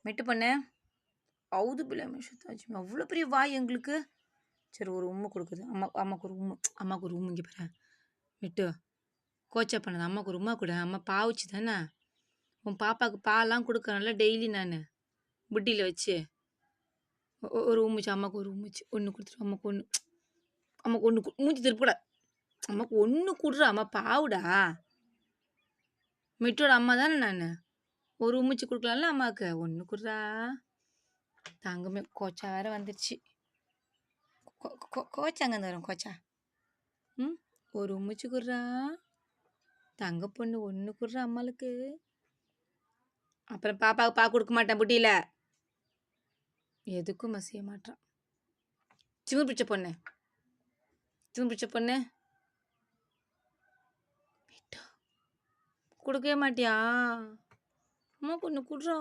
மெட்டு பண்ணு. அவுது பில்லாஹி மினஷ் ஷைத்தானிர் அவ்ளோ பெரிய வாய் எங்களுக்கு. சரி ஒரு உம்மு குடுக்குது. அம்மாக்கு ஒரு உம்மு. அம்மாக்கு ஒரு உம்மு இங்க பாரு. மெட்டு. கோச்சா பண்ணாத. அம்மாக்கு ஒரு உம்மா குடு. அம்மா பாவுச்சு தானே. உன் பாப்பாக்கு பால்லாம் குடுக்குறேன்ல டெய்லி நானு. புட்டியில வச்சு. ஒரு உம்முச்சு. அம்மாக்கு ஒரு உம்முச்சு. 1 குடுத்துரு. அம்மாக்கு 1. அம்மாக்கு 1 மூஞ்சி திருப்பக்கூடாது. அம்மாக்கு 1 குடுறா. அம்மா பாவுடா. மிட்டோட அம்மா தானே நானு. ஒரு உம்முச்சு குடுக்கலாம்ல அம்மாக்கு. 1 குடுறா. தங்கமே கோச்சா வேற வந்துருச்சு. கோச்சா அங்கேருந்து வரும் கோச்சா. ம். ஒரு உம்முச்சு குடுறா. தங்க பொண்ணு 1 குடுறா அம்மாளுக்கு. அப்புறம் பாப்பாவுக்கு குடுக்க மாட்டேன் புட்டியில. எதுக்கும் செய்ய மாட்டான். திமிரு பிடிச்ச பொண்ணு. திமிரு பிடிச்ச பொண்ணு. குடுக்கவே மாட்டியா? அம்மாக்கு 1 குடுறா.